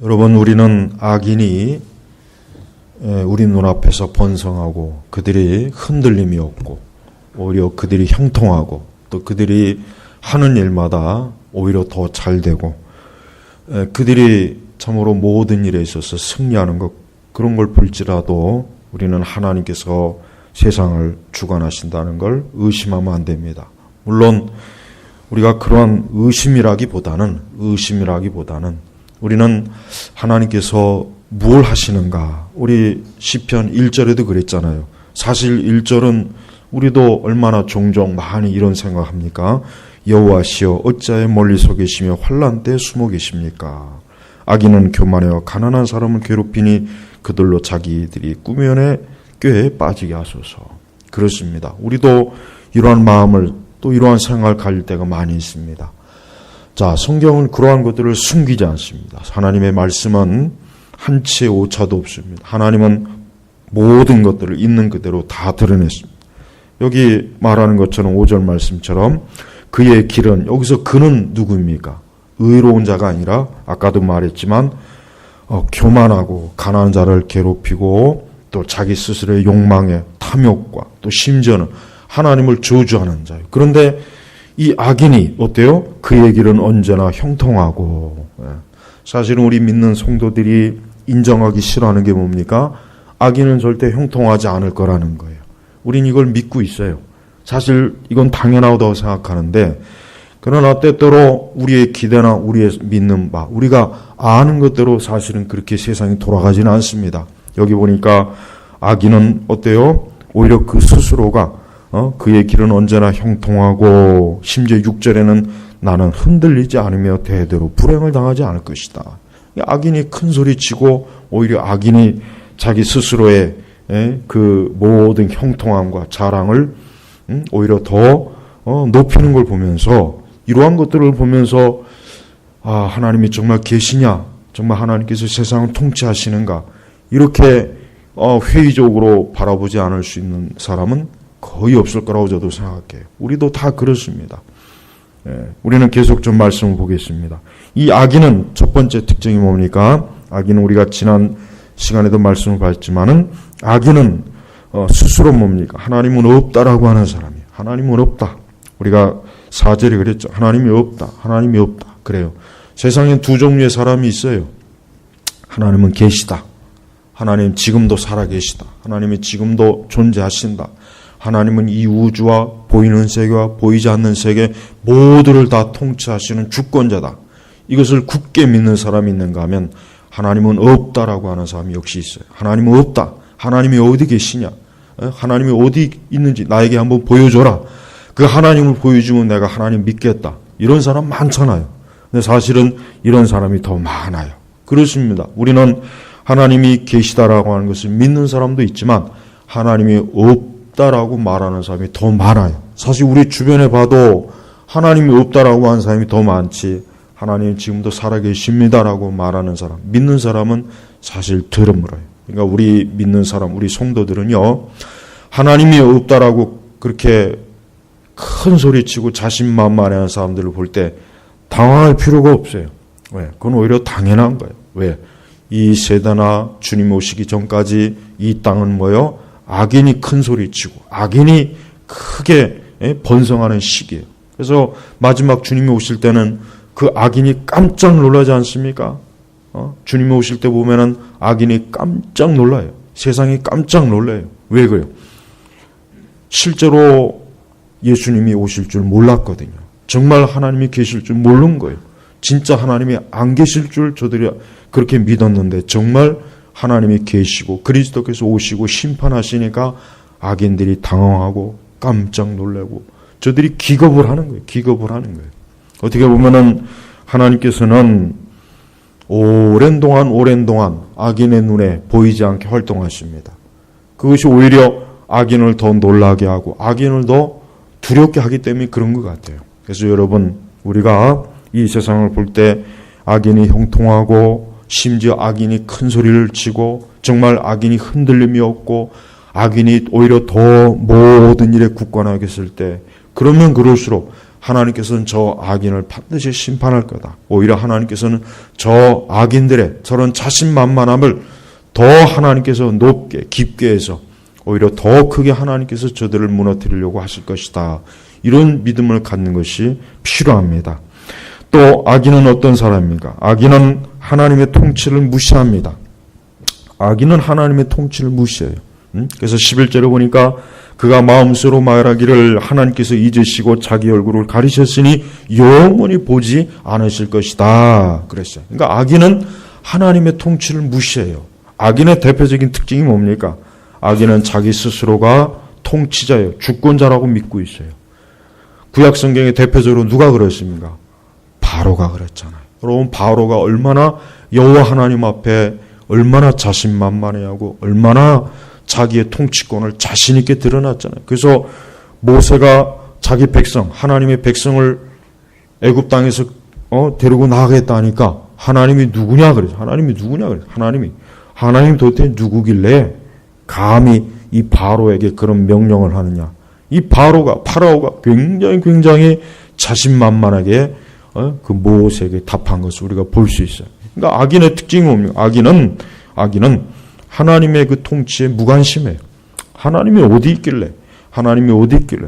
여러분, 우리는 악인이 우리 눈앞에서 번성하고 그들이 흔들림이 없고 오히려 그들이 형통하고 또 그들이 하는 일마다 오히려 더 잘되고 그들이 참으로 모든 일에 있어서 승리하는 것, 그런 걸 볼지라도 우리는 하나님께서 세상을 주관하신다는 걸 의심하면 안 됩니다. 물론 우리가 그러한 의심이라기보다는 우리는 하나님께서 뭘 하시는가, 우리 시편 1절에도 그랬잖아요. 사실 1절은 우리도 얼마나 종종 많이 이런 생각합니까? 여호와시여 어찌하여 멀리서 계시며 환난 때 숨어 계십니까? 악인은 교만하여 가난한 사람을 괴롭히니 그들로 자기들이 꾸며내 꾀에 빠지게 하소서. 그렇습니다. 우리도 이러한 마음을 또 이러한 생각을 가질 때가 많이 있습니다. 자, 성경은 그러한 것들을 숨기지 않습니다. 하나님의 말씀은 한치의 오차도 없습니다. 하나님은 모든 것들을 있는 그대로 다 드러냈습니다. 여기 말하는 것처럼 5절 말씀처럼 그의 길은, 여기서 그는 누구입니까? 의로운 자가 아니라 아까도 말했지만 교만하고 가난한 자를 괴롭히고 또 자기 스스로의 욕망에 탐욕과 또 심지어는 하나님을 저주하는 자예요. 그런데 이 악인이 어때요? 그의 길은 언제나 형통하고, 사실은 우리 믿는 성도들이 인정하기 싫어하는 게 뭡니까? 악인은 절대 형통하지 않을 거라는 거예요. 우린 이걸 믿고 있어요. 사실 이건 당연하다고 생각하는데, 그러나 때때로 우리의 기대나 우리의 믿는 바, 우리가 아는 것대로 사실은 그렇게 세상이 돌아가지는 않습니다. 여기 보니까 악인은 어때요? 오히려 그 스스로가 그의 길은 언제나 형통하고, 심지어 6절에는 나는 흔들리지 않으며 대대로 불행을 당하지 않을 것이다. 악인이 큰 소리치고 오히려 악인이 자기 스스로의 그 모든 형통함과 자랑을 오히려 더 높이는 걸 보면서, 이러한 것들을 보면서 하나님이 정말 계시냐, 정말 하나님께서 세상을 통치하시는가, 이렇게 회의적으로 바라보지 않을 수 있는 사람은 거의 없을 거라고 저도 생각해요. 우리도 다 그렇습니다. 우리는 계속 좀 말씀을 보겠습니다. 이 악인은 첫 번째 특징이 뭡니까? 악인은 우리가 지난 시간에도 말씀을 봤지만은 악인은 스스로 뭡니까? 하나님은 없다라고 하는 사람이에요. 하나님은 없다. 우리가 4절에 그랬죠. 하나님이 없다. 하나님이 없다. 그래요. 세상엔 두 종류의 사람이 있어요. 하나님은 계시다. 하나님 지금도 살아계시다. 하나님이 지금도 존재하신다. 하나님은 이 우주와 보이는 세계와 보이지 않는 세계 모두를 다 통치하시는 주권자다. 이것을 굳게 믿는 사람이 있는가 하면 하나님은 없다라고 하는 사람이 역시 있어요. 하나님은 없다. 하나님이 어디 계시냐? 하나님이 어디 있는지 나에게 한번 보여줘라. 그 하나님을 보여주면 내가 하나님 믿겠다. 이런 사람 많잖아요. 근데 사실은 이런 사람이 더 많아요. 그렇습니다. 우리는 하나님이 계시다라고 하는 것을 믿는 사람도 있지만 하나님이 없다라고 말하는 사람이 더 많아요. 사실 우리 주변에 봐도 하나님이 없다라고 하는 사람이 더 많지, 하나님 지금도 살아계십니다라고 말하는 사람, 믿는 사람은 사실 드물어요. 그러니까 우리 믿는 사람, 우리 성도들은요, 하나님이 없다라고 그렇게 큰 소리치고 자신만만해하는 사람들을 볼 때 당황할 필요가 없어요. 왜? 그건 오히려 당연한 거예요. 왜? 이 세대나 주님 오시기 전까지 이 땅은 뭐요? 악인이 큰 소리치고 악인이 크게 번성하는 시기예요. 그래서 마지막 주님이 오실 때는 그 악인이 깜짝 놀라지 않습니까? 주님이 오실 때 보면은 악인이 깜짝 놀라요. 세상이 깜짝 놀라요. 왜 그래요? 실제로 예수님이 오실 줄 몰랐거든요. 정말 하나님이 계실 줄 모르는 거예요. 진짜 하나님이 안 계실 줄 저들이 그렇게 믿었는데 정말 하나님이 계시고 그리스도께서 오시고 심판하시니까 악인들이 당황하고 깜짝 놀라고 저들이 기겁을 하는 거예요. 기겁을 하는 거예요. 어떻게 보면은 하나님께서는 오랜 동안 악인의 눈에 보이지 않게 활동하십니다. 그것이 오히려 악인을 더 놀라게 하고 악인을 더 두렵게 하기 때문에 그런 것 같아요. 그래서 여러분, 우리가 이 세상을 볼 때 악인이 형통하고 심지어 악인이 큰 소리를 치고 정말 악인이 흔들림이 없고 악인이 오히려 더 모든 일에 굳건하게 있을 때, 그러면 그럴수록 하나님께서는 저 악인을 반드시 심판할 거다. 오히려 하나님께서는 저 악인들의 저런 자신만만함을 더 하나님께서 높게 깊게 해서 오히려 더 크게 하나님께서 저들을 무너뜨리려고 하실 것이다. 이런 믿음을 갖는 것이 필요합니다. 또 악인은 어떤 사람입니까? 악인은 하나님의 통치를 무시합니다. 악인은 하나님의 통치를 무시해요. 그래서 11절에 보니까 그가 마음속으로 말하기를 하나님께서 잊으시고 자기 얼굴을 가리셨으니 영원히 보지 않으실 것이다. 그랬어요. 그러니까 악인은 하나님의 통치를 무시해요. 악인의 대표적인 특징이 뭡니까? 악인은 자기 스스로가 통치자예요. 주권자라고 믿고 있어요. 구약 성경에 대표적으로 누가 그랬습니까? 바로가 그랬잖아요. 여러분 바로가 얼마나 여호와 하나님 앞에 얼마나 자신만만해하고 얼마나 자기의 통치권을 자신 있게 드러났잖아요. 그래서 모세가 자기 백성, 하나님의 백성을 애굽 땅에서 데리고 나가겠다 하니까 하나님이 누구냐 그래서 하나님이 누구냐 그래서 하나님 도대체 누구길래 감히 이 바로에게 그런 명령을 하느냐. 이 파라오가 굉장히 자신만만하게 그 모세에게 답한 것을 우리가 볼 수 있어요. 그러니까 악인의 특징이 뭡니까? 악인은 하나님의 그 통치에 무관심해요. 하나님이 어디 있길래?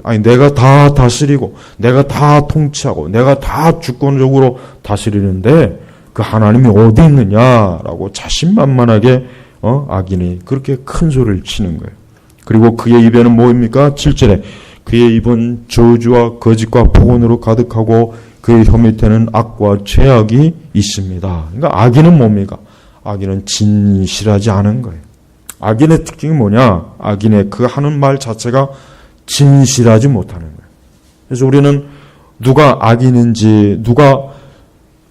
아니 내가 다 다스리고 내가 다 통치하고 내가 다 주권적으로 다스리는데 그 하나님이 어디 있느냐라고 자신만만하게 악인이 그렇게 큰 소리를 치는 거예요. 그리고 그의 입에는 뭐입니까? 7절에 그의 입은 저주와 거짓과 폭언으로 가득하고 그의 혀 밑에는 악과 죄악이 있습니다. 그러니까 악인은 뭡니까? 악인은 진실하지 않은 거예요. 악인의 특징이 뭐냐? 악인의 그 하는 말 자체가 진실하지 못하는 거예요. 그래서 우리는 누가 악인인지 누가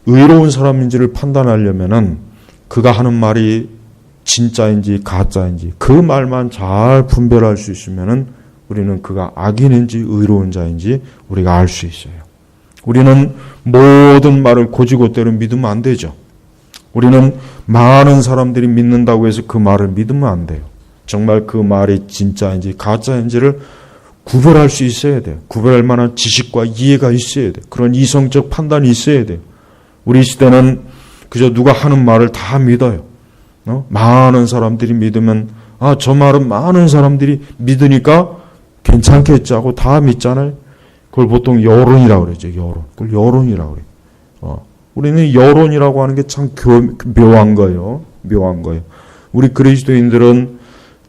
의로운 사람인지를 판단하려면은 그가 하는 말이 진짜인지 가짜인지 그 말만 잘 분별할 수 있으면은 우리는 그가 악인인지 의로운 자인지 우리가 알 수 있어요. 우리는 모든 말을 고지고대로 믿으면 안 되죠. 우리는 많은 사람들이 믿는다고 해서 그 말을 믿으면 안 돼요. 정말 그 말이 진짜인지 가짜인지를 구별할 수 있어야 돼요. 구별할 만한 지식과 이해가 있어야 돼요. 그런 이성적 판단이 있어야 돼요. 우리 시대는 그저 누가 하는 말을 다 믿어요. 많은 사람들이 믿으면 저 말은 많은 사람들이 믿으니까 괜찮겠지 하고 다 믿잖아요. 그걸 보통 여론이라고 그러죠. 그걸 여론이라고 그래요. 우리는 여론이라고 하는 게 참 묘한 거예요. 우리 그리스도인들은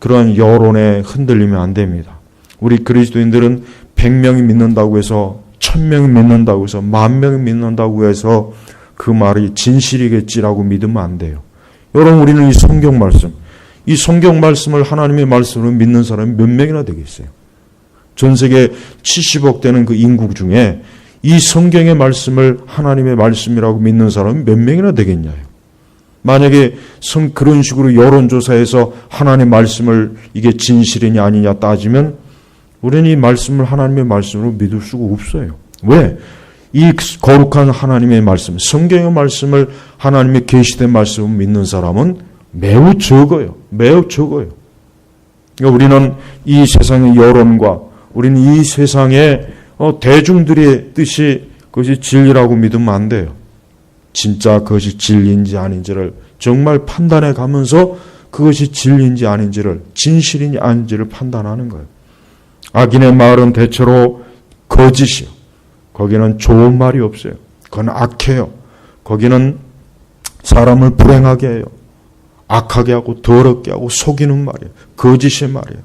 그런 여론에 흔들리면 안 됩니다. 우리 그리스도인들은 100명이 믿는다고 해서 1000명이 믿는다고 해서 10,000명이 믿는다고 해서 그 말이 진실이겠지라고 믿으면 안 돼요. 여러분 우리는 이 성경 말씀을 하나님의 말씀으로 믿는 사람이 몇 명이나 되겠어요? 전 세계 70억 되는 그 인구 중에 이 성경의 말씀을 하나님의 말씀이라고 믿는 사람이 몇 명이나 되겠냐요. 만약에 그런 식으로 여론조사에서 하나님의 말씀을 이게 진실이냐 아니냐 따지면 우리는 이 말씀을 하나님의 말씀으로 믿을 수가 없어요. 왜? 이 거룩한 하나님의 말씀, 성경의 말씀을 하나님의 계시된 말씀을 믿는 사람은 매우 적어요. 그러니까 우리는 이 세상의 여론과 우리는 이 세상의 대중들의 뜻이 그것이 진리라고 믿으면 안 돼요. 진짜 그것이 진리인지 아닌지를 정말 판단해 가면서 그것이 진리인지 아닌지를 진실인지 아닌지를 판단하는 거예요. 악인의 말은 대체로 거짓이요. 거기는 좋은 말이 없어요. 그건 악해요. 거기는 사람을 불행하게 해요. 악하게 하고 더럽게 하고 속이는 말이에요. 거짓의 말이에요.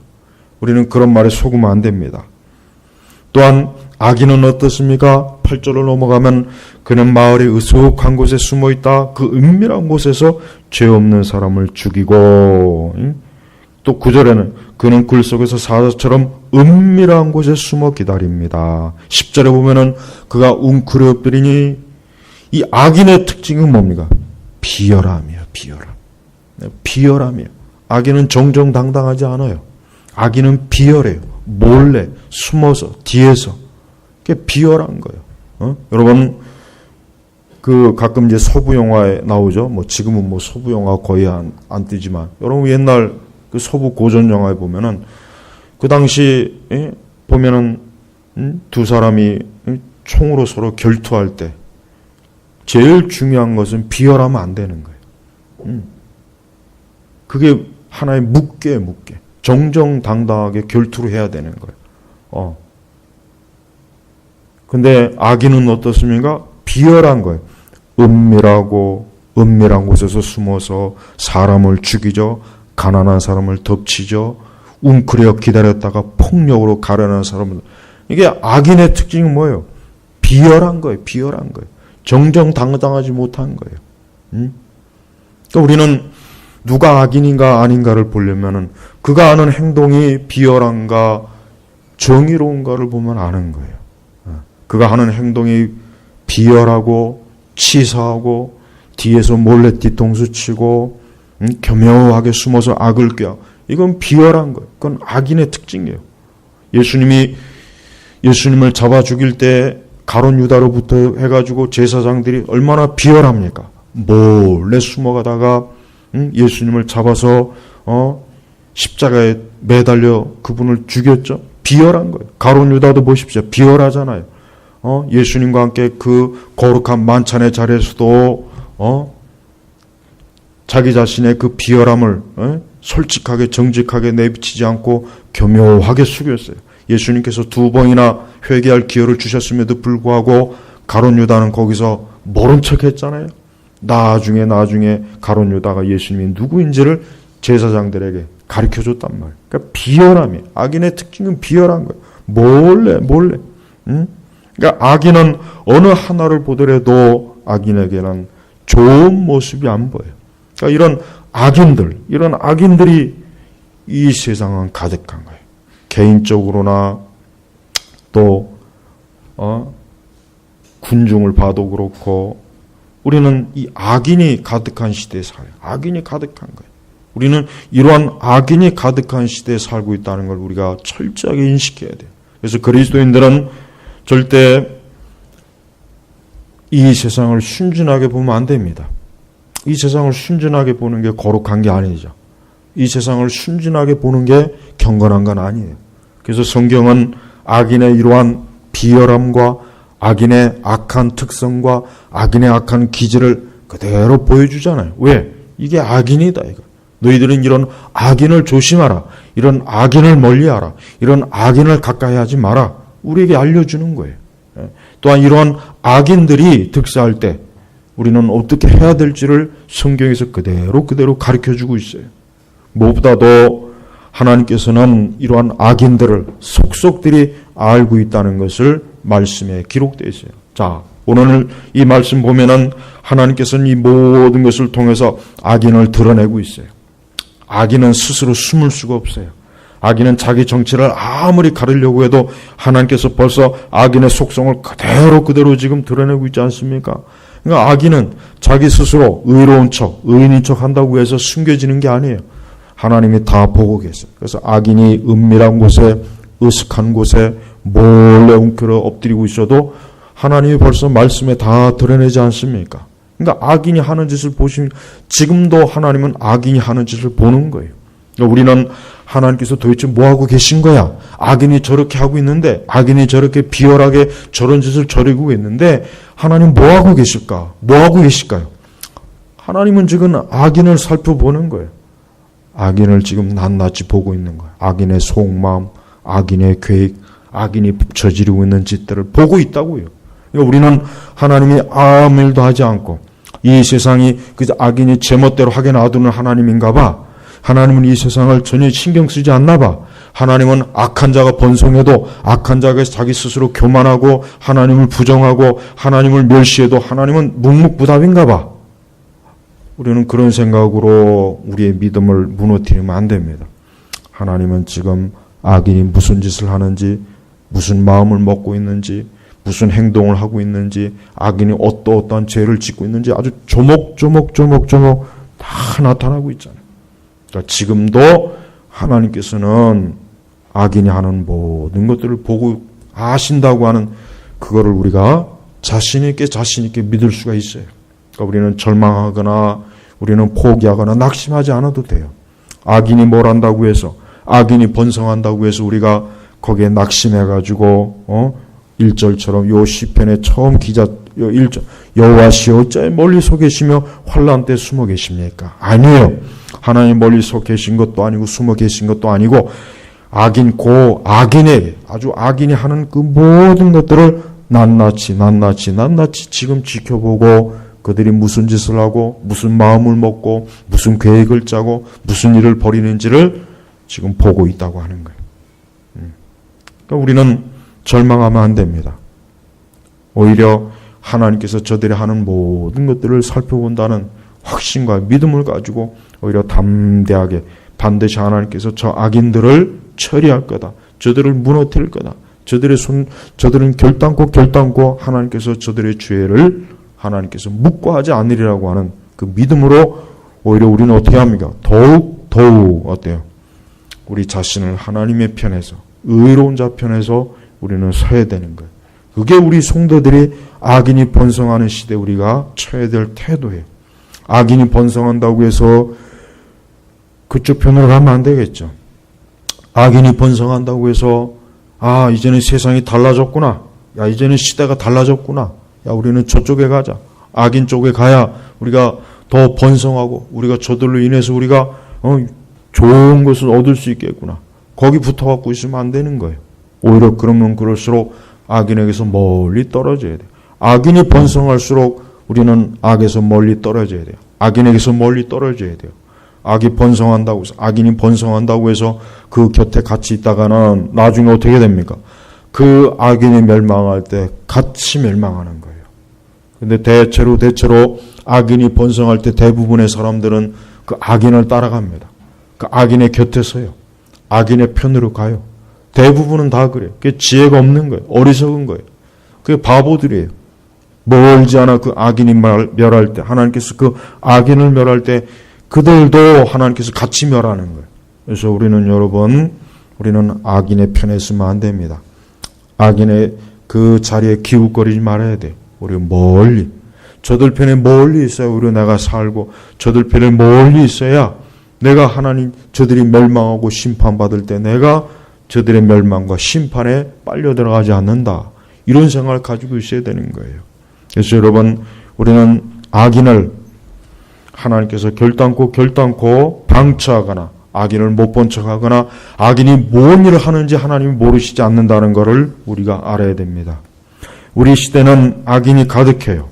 우리는 그런 말에 속으면 안 됩니다. 또한 악인은 어떻습니까? 8절로 넘어가면 그는 마을의 으슥한 곳에 숨어있다. 그 은밀한 곳에서 죄 없는 사람을 죽이고 또 9절에는 그는 굴 속에서 사자처럼 은밀한 곳에 숨어 기다립니다. 10절에 보면은 그가 웅크려 엎드리니 이 악인의 특징은 뭡니까? 비열함이에요. 비열함이에요. 악인은 정정당당하지 않아요. 악인은 비열해요. 몰래 숨어서 뒤에서 그게 비열한 거예요. 여러분 그 가끔 이제 서부 영화에 나오죠. 뭐 지금은 뭐 서부 영화 거의 안 뜨지만 여러분 옛날 그 서부 고전 영화에 보면은 그 당시 보면은 두 사람이 총으로 서로 결투할 때 제일 중요한 것은 비열하면 안 되는 거예요. 그게 하나의 묵계예요. 정정당당하게 결투를 해야 되는 거예요. 근데 악인은 어떻습니까? 비열한 거예요. 은밀한 곳에서 숨어서 사람을 죽이죠. 가난한 사람을 덮치죠. 웅크려 기다렸다가 폭력으로 가련한 사람을. 이게 악인의 특징이 뭐예요? 비열한 거예요. 정정당당하지 못한 거예요. 그러니까 우리는 누가 악인인가 아닌가를 보려면은 그가 하는 행동이 비열한가 정의로운가를 보면 아는 거예요. 그가 하는 행동이 비열하고 치사하고 뒤에서 몰래 뒤통수 치고 교묘하게 숨어서 악을 꾀하. 이건 비열한 거예요. 그건 악인의 특징이에요. 예수님을 잡아 죽일 때 가룟 유다로부터 해가지고 제사장들이 얼마나 비열합니까? 몰래 숨어가다가 예수님을 잡아서 십자가에 매달려 그분을 죽였죠. 비열한 거예요. 가룟 유다도 보십시오. 비열하잖아요. 예수님과 함께 그 거룩한 만찬의 자리에서도 자기 자신의 그 비열함을 솔직하게 정직하게 내비치지 않고 교묘하게 숙였어요. 예수님께서 2번이나 회개할 기회를 주셨음에도 불구하고 가룟 유다는 거기서 모른 척했잖아요. 나중에 가룟 유다가 예수님이 누구인지를 제사장들에게 가르쳐줬단 말이에요. 그러니까 비열함이에요. 악인의 특징은 비열한 거예요. 몰래. 그러니까 악인은 어느 하나를 보더라도 악인에게는 좋은 모습이 안 보여요. 그러니까 이런 악인들이 이 세상은 가득한 거예요. 개인적으로나 또 군중을 봐도 그렇고 우리는 이 악인이 가득한 시대에 살아요. 악인이 가득한 거예요. 우리는 이러한 악인이 가득한 시대에 살고 있다는 걸 우리가 철저하게 인식해야 돼요. 그래서 그리스도인들은 절대 이 세상을 순진하게 보면 안 됩니다. 이 세상을 순진하게 보는 게 거룩한 게 아니죠. 이 세상을 순진하게 보는 게 경건한 건 아니에요. 그래서 성경은 악인의 이러한 비열함과 악인의 악한 특성과 악인의 악한 기질을 그대로 보여주잖아요. 왜? 이게 악인이다. 이거. 너희들은 이런 악인을 조심하라. 이런 악인을 멀리하라. 이런 악인을 가까이 하지 마라. 우리에게 알려주는 거예요. 또한 이러한 악인들이 득세할 때 우리는 어떻게 해야 될지를 성경에서 그대로 가르쳐주고 있어요. 무엇보다도 하나님께서는 이러한 악인들을 속속들이 알고 있다는 것을 말씀에 기록되어 있어요. 자, 오늘 이 말씀 보면은 하나님께서는 이 모든 것을 통해서 악인을 드러내고 있어요. 악인은 스스로 숨을 수가 없어요. 악인은 자기 정체를 아무리 가리려고 해도 하나님께서 벌써 악인의 속성을 그대로 지금 드러내고 있지 않습니까? 그러니까 악인은 자기 스스로 의로운 척, 의인인 척 한다고 해서 숨겨지는 게 아니에요. 하나님이 다 보고 계세요. 그래서 악인이 은밀한 곳에, 으슥한 곳에 몰래 웅크려 엎드리고 있어도 하나님이 벌써 말씀에 다 드러내지 않습니까? 그러니까 악인이 하는 짓을 보시면 지금도 하나님은 악인이 하는 짓을 보는 거예요. 그러니까 우리는 하나님께서 도대체 뭐하고 계신 거야? 악인이 저렇게 하고 있는데, 악인이 저렇게 비열하게 저런 짓을 저리고 있는데 하나님 뭐하고 계실까? 뭐하고 계실까요? 하나님은 지금 악인을 살펴보는 거예요. 악인을 지금 낱낱이 보고 있는 거예요. 악인의 속마음, 악인의 계획, 악인이 저지르고 있는 짓들을 보고 있다고요. 그러니까 우리는 하나님이 아무 일도 하지 않고 이 세상이 그저 악인이 제멋대로 하게 놔두는 하나님인가 봐. 하나님은 이 세상을 전혀 신경 쓰지 않나 봐. 하나님은 악한 자가 번성해도 악한 자가 자기 스스로 교만하고 하나님을 부정하고 하나님을 멸시해도 하나님은 묵묵부답인가 봐. 우리는 그런 생각으로 우리의 믿음을 무너뜨리면 안 됩니다. 하나님은 지금 악인이 무슨 짓을 하는지, 무슨 마음을 먹고 있는지, 무슨 행동을 하고 있는지, 악인이 어떠한 죄를 짓고 있는지 아주 조목조목 다 나타나고 있잖아요. 그러니까 지금도 하나님께서는 악인이 하는 모든 것들을 보고 아신다고 하는 그거를 우리가 자신 있게 믿을 수가 있어요. 그러니까 우리는 절망하거나 우리는 포기하거나 낙심하지 않아도 돼요. 악인이 뭘 한다고 해서, 악인이 번성한다고 해서 우리가 거기에 낙심해가지고 1절처럼 요 시편의 처음 기자 요 1절 여호와시여 어찌 멀리 서 계시며 환난 때 숨어 계십니까? 아니에요. 하나님 멀리 서 계신 것도 아니고 숨어 계신 것도 아니고 악인에게 아주 악인이 하는 그 모든 것들을 낱낱이 지금 지켜보고 그들이 무슨 짓을 하고 무슨 마음을 먹고 무슨 계획을 짜고 무슨 일을 벌이는지를 지금 보고 있다고 하는 거예요. 그러니까 우리는 절망하면 안 됩니다. 오히려 하나님께서 저들이 하는 모든 것들을 살펴본다는 확신과 믿음을 가지고 오히려 담대하게 반드시 하나님께서 저 악인들을 처리할 거다. 저들을 무너뜨릴 거다. 저들은 결단코 하나님께서 저들의 죄를 하나님께서 묵과하지 않으리라고 하는 그 믿음으로 오히려 우리는 어떻게 합니까? 더욱 어때요? 우리 자신을 하나님의 편에서 의로운 자 편에서 우리는 서야 되는 거예요. 그게 우리 성도들이 악인이 번성하는 시대에 우리가 쳐야 될 태도예요. 악인이 번성한다고 해서 그쪽 편으로 가면 안 되겠죠. 악인이 번성한다고 해서 이제는 세상이 달라졌구나. 이제는 시대가 달라졌구나. 우리는 저쪽에 가자. 악인 쪽에 가야 우리가 더 번성하고 우리가 저들로 인해서 우리가 좋은 것을 얻을 수 있겠구나. 거기 붙어갖고 있으면 안 되는 거예요. 오히려 그러면 그럴수록 악인에게서 멀리 떨어져야 돼요. 악인이 번성할수록 우리는 악에서 멀리 떨어져야 돼요. 악인에게서 멀리 떨어져야 돼요. 악인이 번성한다고 해서 그 곁에 같이 있다가는 나중에 어떻게 됩니까? 그 악인이 멸망할 때 같이 멸망하는 거예요. 근데 대체로 악인이 번성할 때 대부분의 사람들은 그 악인을 따라갑니다. 그 악인의 곁에 서요. 악인의 편으로 가요. 대부분은 다 그래요. 그게 지혜가 없는 거예요. 어리석은 거예요. 그게 바보들이에요. 멀지 않아 그 악인이 멸할 때 하나님께서 그 악인을 멸할 때 그들도 하나님께서 같이 멸하는 거예요. 그래서 우리는 악인의 편에 있으면 안 됩니다. 악인의 그 자리에 기웃거리지 말아야 돼요. 우리 멀리 저들 편에 멀리 있어야 우리 내가 살고 저들 편에 멀리 있어야 내가 저들이 멸망하고 심판받을 때 내가 저들의 멸망과 심판에 빨려 들어가지 않는다. 이런 생각을 가지고 있어야 되는 거예요. 그래서 여러분 우리는 악인을 하나님께서 결단코 방치하거나 악인을 못 본 척하거나 악인이 뭔 일을 하는지 하나님이 모르시지 않는다는 것을 우리가 알아야 됩니다. 우리 시대는 악인이 가득해요.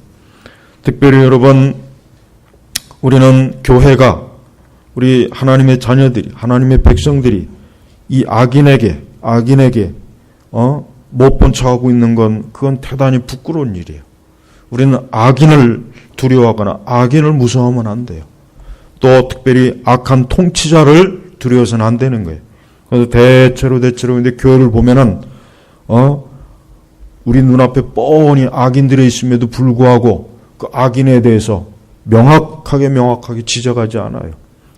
특별히 여러분 우리는 교회가 우리 하나님의 자녀들이 하나님의 백성들이 이 악인에게 못 본 척하고 있는 그건 대단히 부끄러운 일이에요. 우리는 악인을 두려워하거나 악인을 무서워하면 안 돼요. 또 특별히 악한 통치자를 두려워서는 안 되는 거예요. 그래서 대체로 근데 교회를 보면은 우리 눈앞에 뻔히 악인들이 있음에도 불구하고 그 악인에 대해서 명확하게 지적하지 않아요.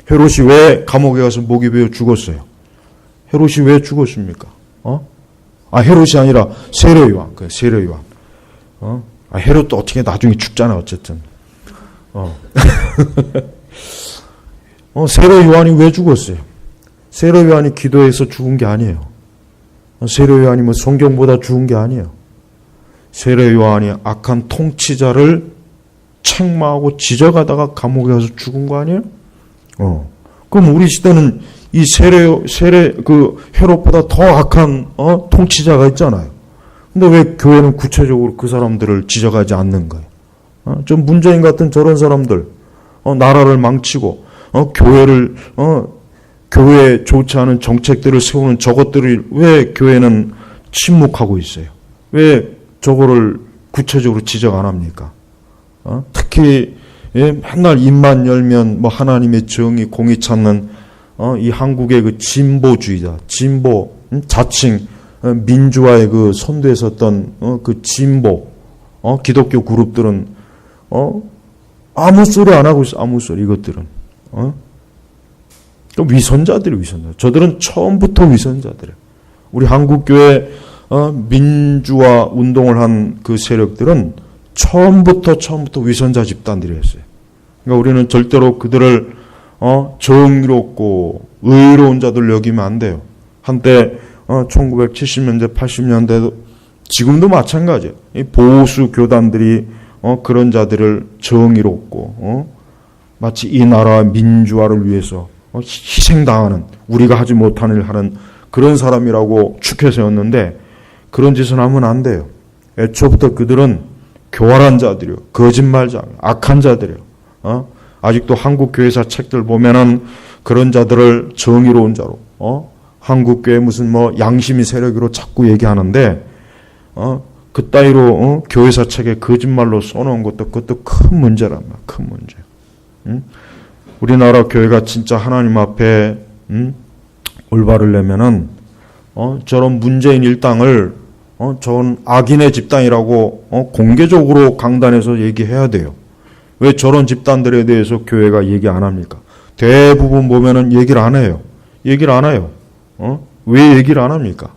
헤롯이 왜 감옥에 가서 목이 베어 죽었어요? 헤롯이 왜 죽었습니까? 헤롯이 아니라 세례 요한. 헤롯도 어떻게 나중에 죽잖아, 어쨌든. 세례 요한이 왜 죽었어요? 세례 요한이 기도해서 죽은 게 아니에요. 세례 요한이 성경보다 죽은 게 아니에요. 세례 요한이 악한 통치자를 책망하고 지적하다가 감옥에 가서 죽은 거 아니에요? 그럼 우리 시대는 이 헤롯보다 더 악한 통치자가 있잖아요. 근데 왜 교회는 구체적으로 그 사람들을 지적하지 않는 거예요? 좀 문재인 같은 저런 사람들, 나라를 망치고, 교회에 좋지 않은 정책들을 세우는 저것들을 왜 교회는 침묵하고 있어요? 왜 저거를 구체적으로 지적 안 합니까? 특히, 맨날 입만 열면 하나님의 정의, 공의 찾는, 이 한국의 그 진보주의자, 자칭, 민주화의 그 선두에 섰던 그 진보 기독교 그룹들은 아무 소리 안 하고 있어. 아무 소리. 이것들은 위선자들이 저들은 처음부터 위선자들이에요. 우리 한국교회 민주화 운동을 한 그 세력들은 처음부터 위선자 집단들이었어요. 그러니까 우리는 절대로 그들을 정의롭고 의로운 자들 여기면 안 돼요. 한때 1970년대, 80년대 지금도 마찬가지예요. 이 보수 교단들이 그런 자들을 정의롭고 마치 이 나라와 민주화를 위해서 희생당하는, 우리가 하지 못하는 일 하는 그런 사람이라고 축해 세웠는데, 그런 짓은 하면 안 돼요. 애초부터 그들은 교활한 자들이요, 거짓말자, 악한 자들이요. 아직도 한국 교회사 책들 보면은 그런 자들을 정의로운 자로, 한국 교회 무슨 양심의 세력으로 자꾸 얘기하는데, 그 따위로 교회사 책에 거짓말로 써놓은 것도 그것도 큰 문제란 말이야. 큰 문제. 우리나라 교회가 진짜 하나님 앞에 올바르려면은 저런 문재인 일당을 저런 악인의 집단이라고 공개적으로 강단에서 얘기해야 돼요. 왜 저런 집단들에 대해서 교회가 얘기 안 합니까? 대부분 보면은 얘기를 안 해요. 얘기를 안 해요. 왜 얘기를 안 합니까?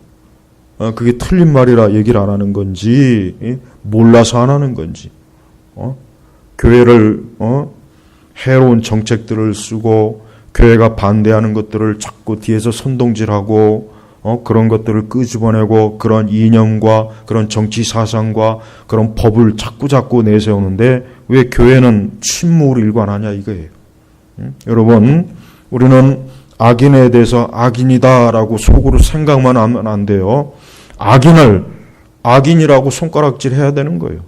그게 틀린 말이라 얘기를 안 하는 건지, 몰라서 안 하는 건지, 교회를, 해로운 정책들을 쓰고, 교회가 반대하는 것들을 자꾸 뒤에서 선동질하고, 그런 것들을 끄집어내고, 그런 이념과, 그런 정치 사상과, 그런 법을 자꾸 내세우는데, 왜 교회는 침묵을 일관하냐 이거예요. 여러분, 우리는 악인에 대해서 악인이다라고 속으로 생각만 하면 안 돼요. 악인을 악인이라고 손가락질 해야 되는 거예요.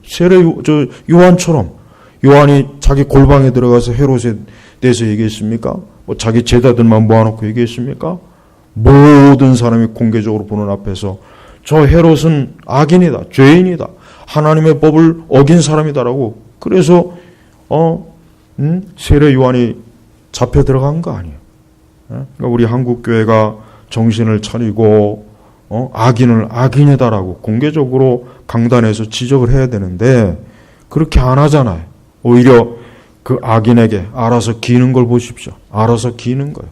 요한처럼, 요한이 자기 골방에 들어가서 헤롯에 대해서 얘기했습니까? 자기 제자들만 모아놓고 얘기했습니까? 모든 사람이 공개적으로 보는 앞에서 저 헤롯은 악인이다, 죄인이다, 하나님의 법을 어긴 사람이다라고. 그래서 세례 요한이 잡혀 들어간 거 아니에요. 그러니까 우리 한국 교회가 정신을 차리고 악인을 악인이다라고 공개적으로 강단에서 지적을 해야 되는데, 그렇게 안 하잖아요. 오히려 그 악인에게 알아서 기는 걸 보십시오. 알아서 기는 거예요.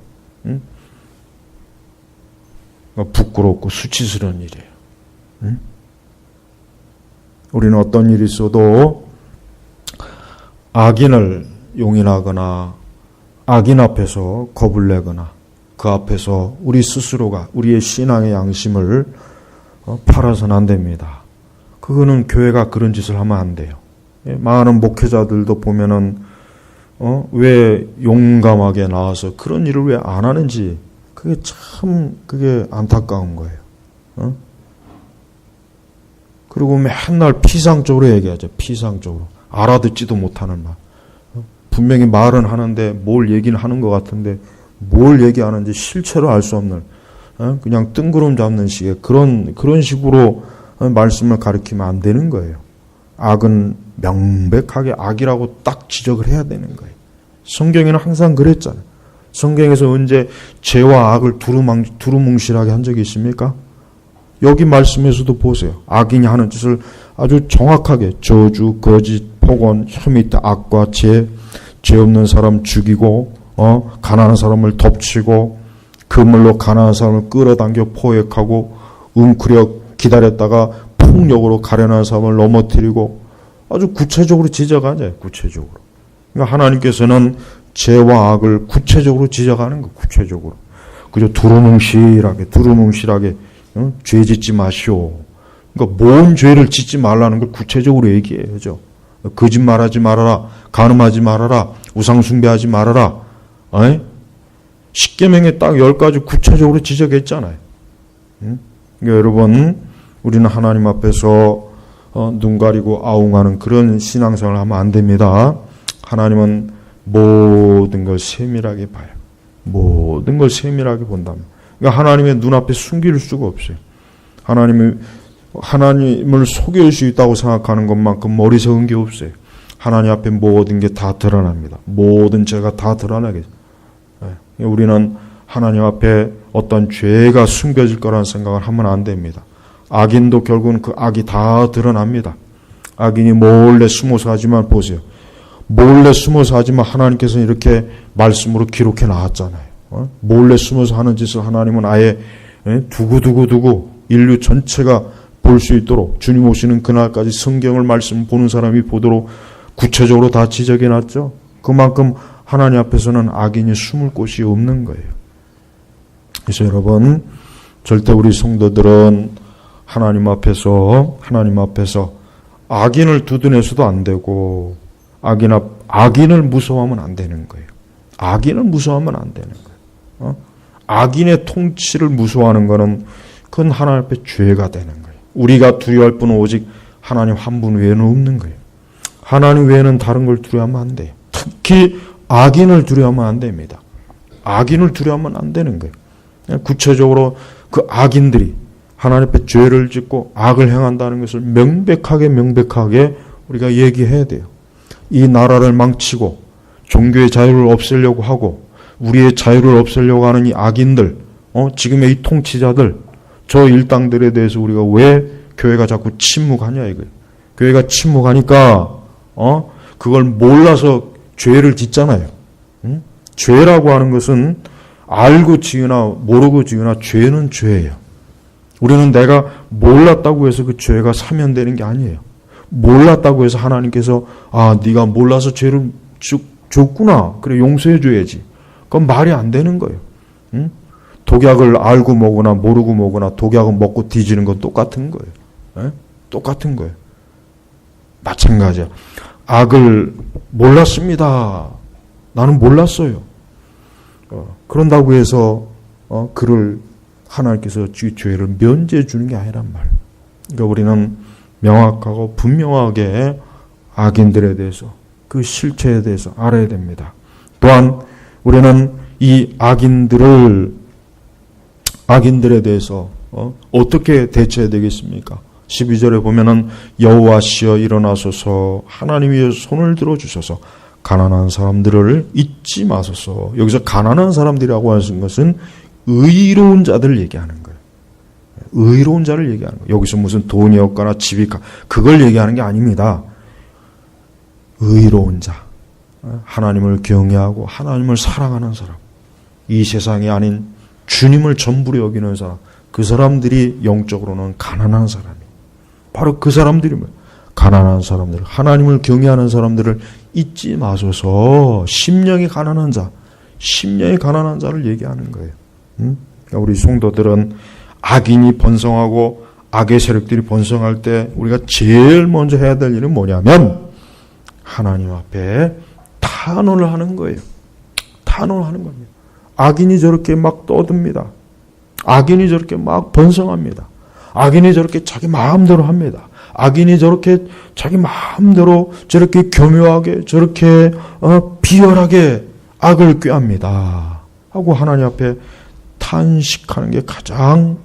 부끄럽고 수치스러운 일이에요. 우리는 어떤 일이 있어도 악인을 용인하거나 악인 앞에서 겁을 내거나 그 앞에서 우리 스스로가 우리의 신앙의 양심을 팔아서는 안 됩니다. 그거는 교회가 그런 짓을 하면 안 돼요. 많은 목회자들도 보면은 왜 용감하게 나와서 그런 일을 왜 안 하는지, 그게 안타까운 거예요. 그리고 맨날 피상적으로 얘기하죠. 피상적으로. 알아듣지도 못하는 말. 분명히 말은 하는데 뭘 얘기는 하는 것 같은데 뭘 얘기하는지 실체로 알 수 없는, 그냥 뜬구름 잡는 식의 그런 식으로 말씀을 가리키면 안 되는 거예요. 악은 명백하게 악이라고 딱 지적을 해야 되는 거예요. 성경에는 항상 그랬잖아요. 성경에서 언제 죄와 악을 두루뭉실하게 한 적이 있습니까? 여기 말씀에서도 보세요. 악인이 하는 짓을 아주 정확하게 저주, 거짓, 폭언, 혐의, 악과 죄 없는 사람 죽이고, 가난한 사람을 덮치고, 그물로 가난한 사람을 끌어당겨 포획하고, 웅크려 기다렸다가 폭력으로 가련한 사람을 넘어뜨리고, 아주 구체적으로 지적하잖아요. 구체적으로. 그러니까 하나님께서는 죄와 악을 구체적으로 지적하는 거. 구체적으로. 그저 두루뭉실하게 죄 짓지 마시오. 그러니까 뭔 죄를 짓지 말라는 걸 구체적으로 얘기해야죠. 거짓말하지 말아라, 간음하지 말아라, 우상숭배하지 말아라. 십계명에 딱 10가지 구체적으로 지적했잖아요. 그러니까 여러분, 우리는 하나님 앞에서 눈 가리고 아웅하는 그런 신앙생활을 하면 안 됩니다. 하나님은 모든 걸 세밀하게 봐요. 모든 걸 세밀하게 본다면. 그러니까 하나님의 눈앞에 숨길 수가 없어요. 하나님을 속일 수 있다고 생각하는 것만큼 머리 석은 게 없어요. 하나님 앞에 모든 게 다 드러납니다. 모든 죄가 다 드러나게. 우리는 하나님 앞에 어떤 죄가 숨겨질 거라는 생각을 하면 안 됩니다. 악인도 결국은 그 악이 다 드러납니다. 악인이 몰래 숨어서 하지만 보세요. 몰래 숨어서 하지만 하나님께서는 이렇게 말씀으로 기록해 놨잖아요. 몰래 숨어서 하는 짓을 하나님은 아예 두고 인류 전체가 볼 수 있도록, 주님 오시는 그날까지 성경을 말씀 보는 사람이 보도록 구체적으로 다 지적해 놨죠. 그만큼 하나님 앞에서는 악인이 숨을 곳이 없는 거예요. 그래서 여러분, 절대 우리 성도들은 하나님 앞에서 악인을 두드려서도 안 되고 악인을 무서워하면 안 되는 거예요. 악인을 무서워하면 안 되는 거예요. 악인의 통치를 무서워하는 것은 그건 하나님 앞에 죄가 되는 거예요. 우리가 두려워할 분은 오직 하나님 한 분 외에는 없는 거예요. 하나님 외에는 다른 걸 두려워하면 안 돼요. 특히 악인을 두려워하면 안 됩니다. 악인을 두려워하면 안 되는 거예요. 구체적으로 그 악인들이 하나님 앞에 죄를 짓고 악을 행한다는 것을 명백하게 우리가 얘기해야 돼요. 이 나라를 망치고 종교의 자유를 없애려고 하고 우리의 자유를 없애려고 하는 이 악인들, 지금의 이 통치자들, 저 일당들에 대해서 우리가 왜 교회가 자꾸 침묵하냐 이거예요. 교회가 침묵하니까 그걸 몰라서 죄를 짓잖아요. 죄라고 하는 것은 알고 지으나 모르고 지으나 죄는 죄예요. 우리는 내가 몰랐다고 해서 그 죄가 사면되는 게 아니에요. 몰랐다고 해서 하나님께서 네가 몰라서 죄를 줬구나. 그래 용서해 줘야지. 그건 말이 안 되는 거예요. 독약을 알고 먹거나 모르고 먹거나 독약을 먹고 뒤지는 건 똑같은 거예요. 똑같은 거예요. 마찬가지야. 악을 몰랐습니다. 나는 몰랐어요. 그런다고 해서 그를 하나님께서 죄를 면제해 주는 게 아니란 말. 그러니까 우리는 명확하고 분명하게 악인들에 대해서 그 실체에 대해서 알아야 됩니다. 또한 우리는 이 악인들에 대해서 어떻게 대처해야 되겠습니까? 12절에 보면은 여호와시여 일어나소서 하나님이 손을 들어주셔서 가난한 사람들을 잊지 마소서. 여기서 가난한 사람들이라고 하는 것은 의로운 자들을 얘기하는 거예요. 의로운 자를 얘기하는 거예요. 여기서 무슨 돈이 없거나 집이 있거나 그걸 얘기하는 게 아닙니다. 의로운 자, 하나님을 경외하고 하나님을 사랑하는 사람, 이 세상이 아닌 주님을 전부로 여기는 사람, 그 사람들이 영적으로는 가난한 사람이에요. 바로 그 사람들이 가난한 사람들, 하나님을 경외하는 사람들을 잊지 마소서. 심령이 가난한 자를 얘기하는 거예요. 그러니까 우리 성도들은 악인이 번성하고 악의 세력들이 번성할 때 우리가 제일 먼저 해야 될 일은 뭐냐면 하나님 앞에 탄원을 하는 거예요. 탄원을 하는 겁니다. 악인이 저렇게 막 떠듭니다. 악인이 저렇게 막 번성합니다. 악인이 저렇게 자기 마음대로 합니다. 악인이 저렇게 자기 마음대로 저렇게 교묘하게 저렇게 비열하게 악을 꾀합니다. 하고 하나님 앞에 탄식하는 게 가장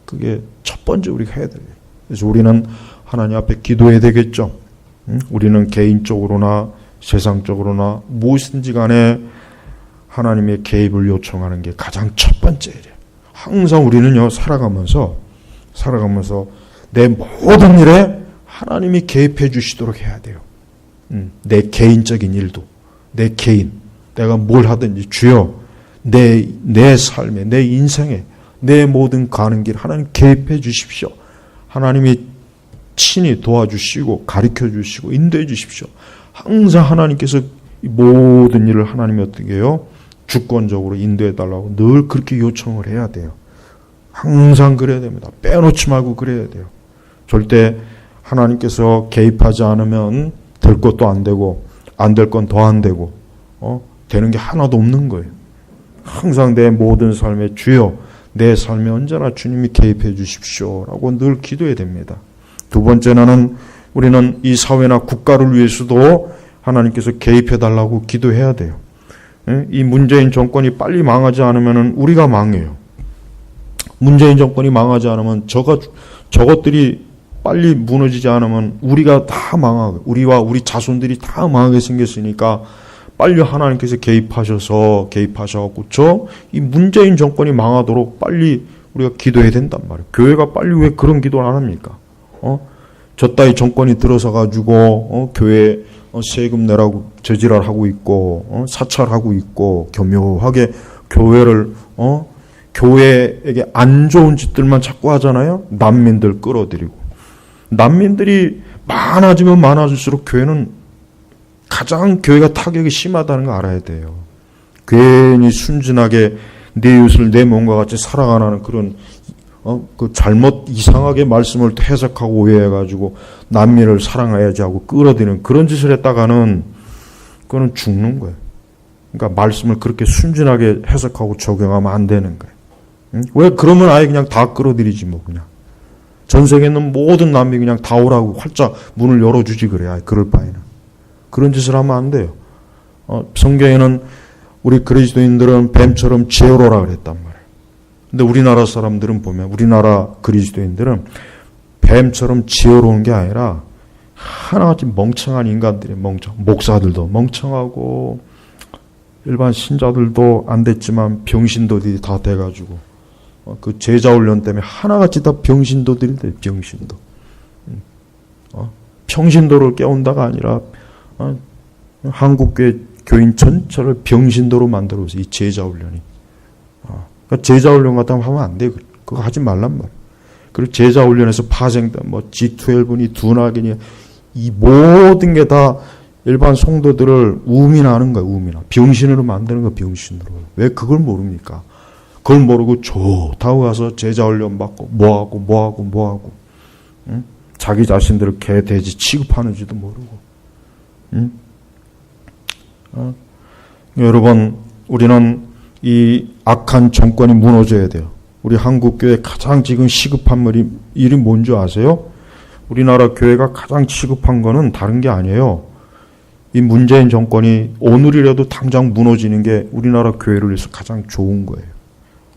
그게 첫 번째 우리가 해야 돼요. 그래서 우리는 하나님 앞에 기도해야 되겠죠. 우리는 개인적으로나 세상적으로나 무엇인지 간에 하나님의 개입을 요청하는 게 가장 첫 번째 일이에요. 항상 우리는요 살아가면서 내 모든 일에 하나님이 개입해 주시도록 해야 돼요. 내 개인적인 일도, 내 개인, 내가 뭘 하든지 주여 내 삶에, 내 인생에, 내 모든 가는 길 하나님 개입해 주십시오. 하나님이 친히 도와주시고 가르쳐 주시고 인도해 주십시오. 항상 하나님께서 모든 일을 하나님이 어떻게 해요? 주권적으로 인도해 달라고 늘 그렇게 요청을 해야 돼요. 항상 그래야 됩니다. 빼놓지 말고 그래야 돼요. 절대 하나님께서 개입하지 않으면 될 것도 안 되고 안 될 건 더 안 되고 되는 게 하나도 없는 거예요. 항상 내 모든 삶에 주여 내 삶에 언제나 주님이 개입해 주십시오 라고 늘 기도해야 됩니다. 두 번째는 우리는 이 사회나 국가를 위해서도 하나님께서 개입해 달라고 기도해야 돼요. 이 문재인 정권이 빨리 망하지 않으면 우리가 망해요. 문재인 정권이 망하지 않으면 저것들이 빨리 무너지지 않으면 우리가 다 망하고 우리와 우리 자손들이 다 망하게 생겼으니까 빨리 하나님께서 개입하셔서 이 문재인 정권이 망하도록 빨리 우리가 기도해야 된단 말이에요. 교회가 빨리 왜 그런 기도를 안 합니까? 저 따위 정권이 들어서 가지고 교회 세금 내라고 저지랄하고 있고 사찰하고 있고 교묘하게 교회를 교회에게 안 좋은 짓들만 자꾸 하잖아요. 난민들 끌어들이고 난민들이 많아지면 많아질수록 교회가 타격이 심하다는 거 알아야 돼요. 괜히 순진하게 내 이웃을 내 몸과 같이 살아가는 그런 그 잘못 이상하게 말씀을 해석하고 오해해가지고 난민을 사랑해야지 하고 끌어들이는 그런 짓을 했다가는 그거는 죽는 거예요. 그러니까 말씀을 그렇게 순진하게 해석하고 적용하면 안 되는 거예요. 응? 왜 그러면 아예 그냥 다 끌어들이지 뭐 그냥. 전 세계에 있는 모든 난민 그냥 다 오라고 활짝 문을 열어주지 그래. 아예 그럴 바에는. 그런 짓을 하면 안 돼요. 성경에는 우리 그리스도인들은 뱀처럼 지혜로라 그랬단 말이에요. 근데 우리나라 사람들은 보면 우리나라 그리스도인들은 뱀처럼 지혜로운 게 아니라 하나같이 멍청한 인간들이 목사들도 멍청하고 일반 신자들도 안 됐지만 병신도들이 다 돼가지고 그 제자 훈련 때문에 하나같이 다 병신도들이 돼. 병신도. 평신도를 깨운다가 아니라 한국교회 교인 전체를 병신도로 만들어서 이 제자 훈련이. 그러니까 제자 훈련 같은 거 하면 안 돼. 그거 하지 말란 말이야. 그리고 제자 훈련에서 파생된 뭐 G12니 둔하기니 이 모든 게 다 일반 성도들을 우민하는 거야. 우민하. 병신으로 만드는 거야. 병신으로. 왜 그걸 모릅니까? 그걸 모르고 좋다고 가서 제자 훈련 받고 뭐하고 응? 자기 자신들을 개 돼지 취급하는지도 모르고. 응? 여러분 우리는 이 악한 정권이 무너져야 돼요. 우리 한국교회 가장 지금 시급한 일이 뭔지 아세요? 우리나라 교회가 가장 시급한 거는 다른 게 아니에요. 이 문재인 정권이 오늘이라도 당장 무너지는 게 우리나라 교회를 위해서 가장 좋은 거예요.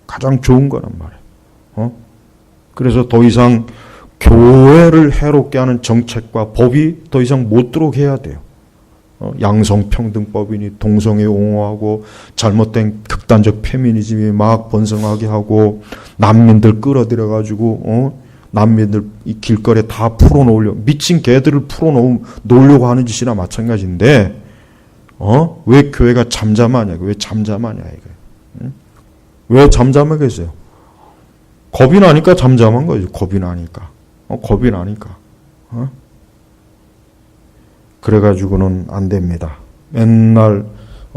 가장 좋은 거란 말이에요. 그래서 더 이상 교회를 해롭게 하는 정책과 법이 더 이상 못 들어오게 해야 돼요. 양성평등법이니 동성애 옹호하고 잘못된 극단적 페미니즘이 막 번성하게 하고 난민들 끌어들여가지고 난민들 이 길거리에 다 풀어놓으려고 미친 개들을 풀어놓으려고 하는 짓이나 마찬가지인데 왜 교회가 잠잠하냐? 왜 잠잠하냐 이거? 응? 왜 잠잠하겠어요? 겁이 나니까 잠잠한 거죠. 겁이 나니까. 겁이 나니까. 그래가지고는 안 됩니다. 맨날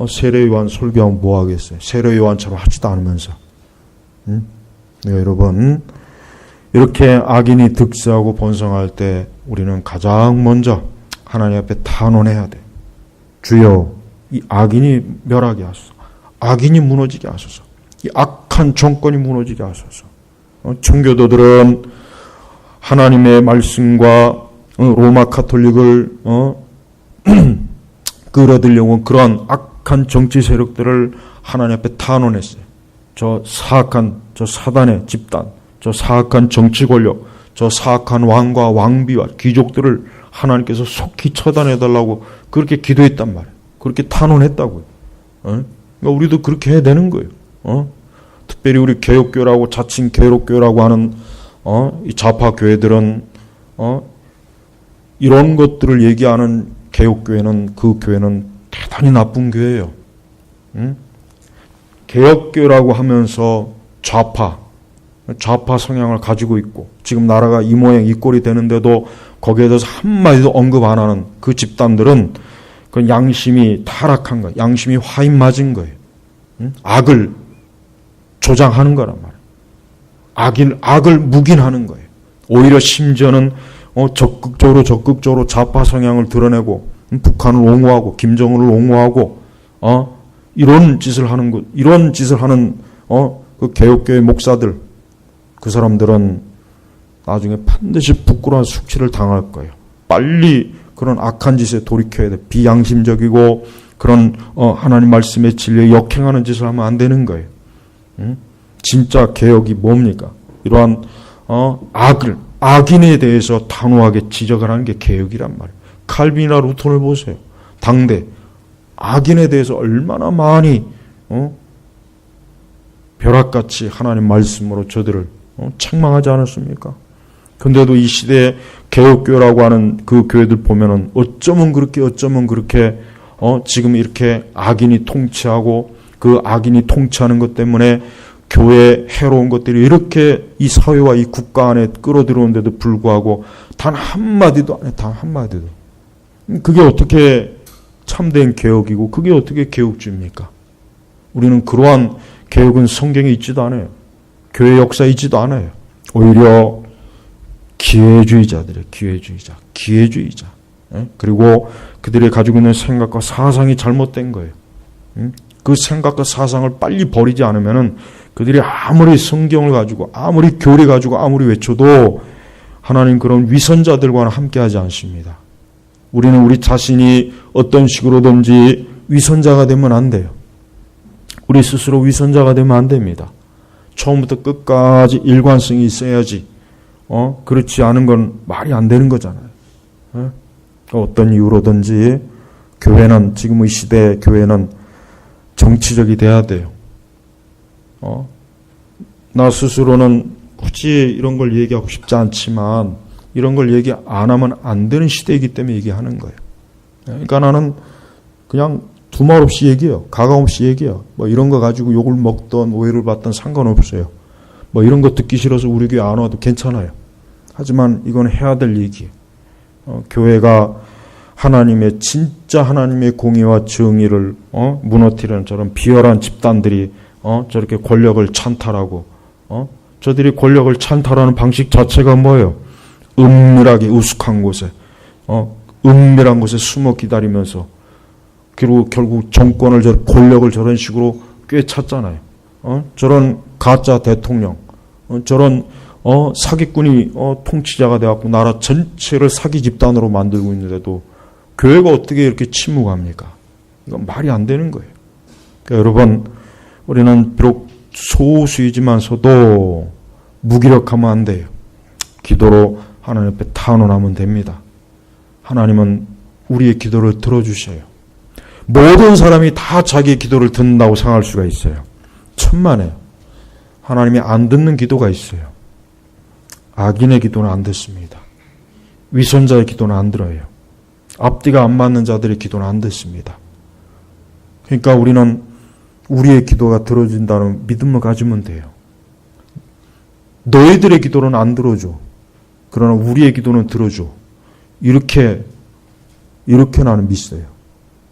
세례요한 설교하면 뭐 하겠어요? 세례요한처럼 하지도 않으면서. 네, 여러분 이렇게 악인이 득세하고 번성할 때 우리는 가장 먼저 하나님 앞에 탄원해야 돼. 주여 이 악인이 멸하게 하소서. 악인이 무너지게 하소서. 이 악한 정권이 무너지게 하소서. 청교도들은 하나님의 말씀과 로마 카톨릭을 끌어들려고 그러한 악한 정치 세력들을 하나님 앞에 탄원했어요. 저 사악한 저 사단의 집단, 저 사악한 정치 권력, 저 사악한 왕과 왕비와 귀족들을 하나님께서 속히 처단해달라고 그렇게 기도했단 말이에요. 그렇게 탄원했다고요. 그러니까 우리도 그렇게 해야 되는 거예요. 특별히 우리 개혁교라고 자칭 개혁교라고 하는 이 좌파 교회들은 이런 것들을 얘기하는 개혁교회는 그 교회는 대단히 나쁜 교회예요. 개혁교라고 하면서 좌파 성향을 가지고 있고 지금 나라가 이 모양 이 꼴이 되는데도 거기에 대해서 한마디도 언급 안 하는 그 집단들은 그 양심이 타락한 거예요. 양심이 화인 맞은 거예요. 악을 조장하는 거란 말이에요. 악을 묵인하는 거예요. 오히려 심지어는 적극적으로 좌파 성향을 드러내고 북한을 옹호하고 김정은을 옹호하고 이런 짓을 하는 것, 이런 짓을 하는 그 개혁교회 목사들, 그 사람들은 나중에 반드시 부끄러운 숙치를 당할 거예요. 빨리 그런 악한 짓에 돌이켜야 돼. 비양심적이고 그런 하나님 말씀의 진리에 역행하는 짓을 하면 안 되는 거예요. 진짜 개혁이 뭡니까? 이러한 악인에 대해서 단호하게 지적을 하는 게 개혁이란 말이에요. 칼빈이나 루턴을 보세요. 당대 악인에 대해서 얼마나 많이 벼락같이 하나님 말씀으로 저들을 책망하지 않았습니까? 근데도 이 시대에 개혁교라고 하는 그 교회들 보면은 어쩌면 그렇게 지금 이렇게 악인이 통치하고 그 악인이 통치하는 것 때문에 교회에 해로운 것들이 이렇게 이 사회와 이 국가 안에 끌어들어오는데도 불구하고 단 한마디도 안 해. 단 한마디도. 그게 어떻게 참된 개혁이고 그게 어떻게 개혁주의입니까? 우리는 그러한 개혁은 성경에 있지도 않아요. 교회 역사에 있지도 않아요. 오히려 기회주의자들이에요. 기회주의자. 그리고 그들이 가지고 있는 생각과 사상이 잘못된 거예요. 그 생각과 사상을 빨리 버리지 않으면은 그들이 아무리 성경을 가지고 아무리 교리 가지고 아무리 외쳐도 하나님 그런 위선자들과는 함께하지 않습니다. 우리는 우리 자신이 어떤 식으로든지 위선자가 되면 안 돼요. 우리 스스로 위선자가 되면 안 됩니다. 처음부터 끝까지 일관성이 있어야지. 그렇지 않은 건 말이 안 되는 거잖아요. 어떤 이유로든지 교회는 지금 이 시대의 교회는 정치적이 돼야 돼요. 나 스스로는 굳이 이런 걸 얘기하고 싶지 않지만 이런 걸 얘기 안 하면 안 되는 시대이기 때문에 얘기하는 거예요. 그러니까 나는 그냥 두말 없이 얘기해요. 가감 없이 얘기해요. 뭐 이런 거 가지고 욕을 먹던 오해를 받던 상관없어요. 뭐 이런 거 듣기 싫어서 우리 교회 안 와도 괜찮아요. 하지만 이건 해야 될 얘기예요. 교회가 하나님의 진짜 하나님의 공의와 정의를 무너뜨리는 저런 비열한 집단들이 저렇게 권력을 찬탈하고 저들이 권력을 찬탈하는 방식 자체가 뭐예요? 은밀하게 우스한 곳에 은밀한 곳에 숨어 기다리면서 그리고 결국 정권을 권력을 저런 식으로 꿰찼잖아요. 저런 가짜 대통령, 저런 사기꾼이 통치자가 돼갖고 나라 전체를 사기 집단으로 만들고 있는데도 교회가 어떻게 이렇게 침묵합니까? 이건 말이 안 되는 거예요. 그러니까 여러분, 우리는 비록 소수이지만서도 무기력하면 안 돼요. 기도로 하나님 앞에 탄원하면 됩니다. 하나님은 우리의 기도를 들어주셔요. 모든 사람이 다 자기의 기도를 듣는다고 생각할 수가 있어요. 천만에요. 하나님이 안 듣는 기도가 있어요. 악인의 기도는 안 듣습니다. 위선자의 기도는 안 들어요. 앞뒤가 안 맞는 자들의 기도는 안 듣습니다. 그러니까 우리는 우리의 기도가 들어진다는 믿음을 가지면 돼요. 너희들의 기도는 안 들어줘. 그러나 우리의 기도는 들어줘. 이렇게 나는 믿어요.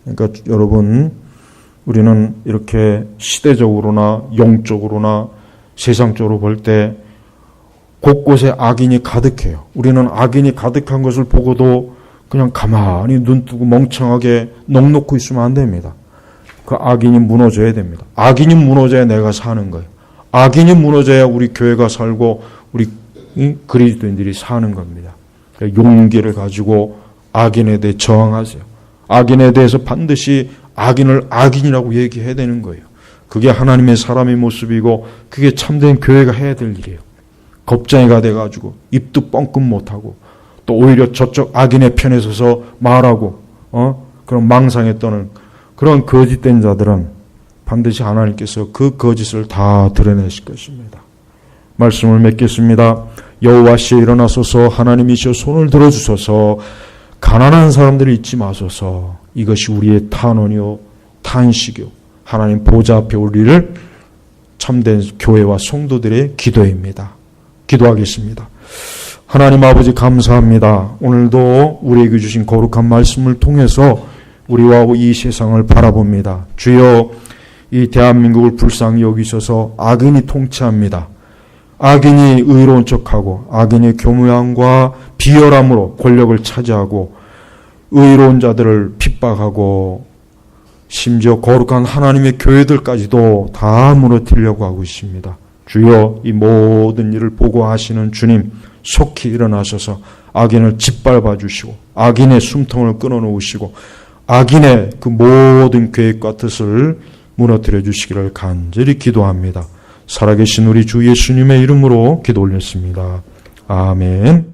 그러니까 여러분, 우리는 이렇게 시대적으로나 영적으로나 세상적으로 볼 때 곳곳에 악인이 가득해요. 우리는 악인이 가득한 것을 보고도 그냥 가만히 눈 뜨고 멍청하게 넋놓고 있으면 안 됩니다. 그 악인이 무너져야 됩니다. 악인이 무너져야 내가 사는 거예요. 악인이 무너져야 우리 교회가 살고 우리 그리스도인들이 사는 겁니다. 용기를 가지고 악인에 대해 저항하세요. 악인에 대해서 반드시 악인을 악인이라고 얘기해야 되는 거예요. 그게 하나님의 사람의 모습이고 그게 참된 교회가 해야 될 일이에요. 겁쟁이가 돼가지고 입도 뻥끗 못하고 또 오히려 저쪽 악인의 편에 서서 말하고 그런 망상에 떠는 그런 거짓된 자들은 반드시 하나님께서 그 거짓을 다 드러내실 것입니다. 말씀을 맺겠습니다. 여호와시여 일어나소서. 하나님이시여 손을 들어주소서. 가난한 사람들을 잊지 마소서. 이것이 우리의 탄원이요 탄식이요 하나님 보좌 앞에 올리를 참된 교회와 성도들의 기도입니다. 기도하겠습니다. 하나님 아버지 감사합니다. 오늘도 우리에게 주신 거룩한 말씀을 통해서 우리와 이 세상을 바라봅니다. 주여 이 대한민국을 불쌍히 여기셔서 악인이 통치합니다. 악인이 의로운 척하고 악인이 교묘함과 비열함으로 권력을 차지하고 의로운 자들을 핍박하고 심지어 거룩한 하나님의 교회들까지도 다 무너뜨리려고 하고 있습니다. 주여 이 모든 일을 보고 하시는 주님 속히 일어나셔서 악인을 짓밟아 주시고 악인의 숨통을 끊어놓으시고 악인의 그 모든 계획과 뜻을 무너뜨려 주시기를 간절히 기도합니다. 살아계신 우리 주 예수님의 이름으로 기도 올렸습니다. 아멘.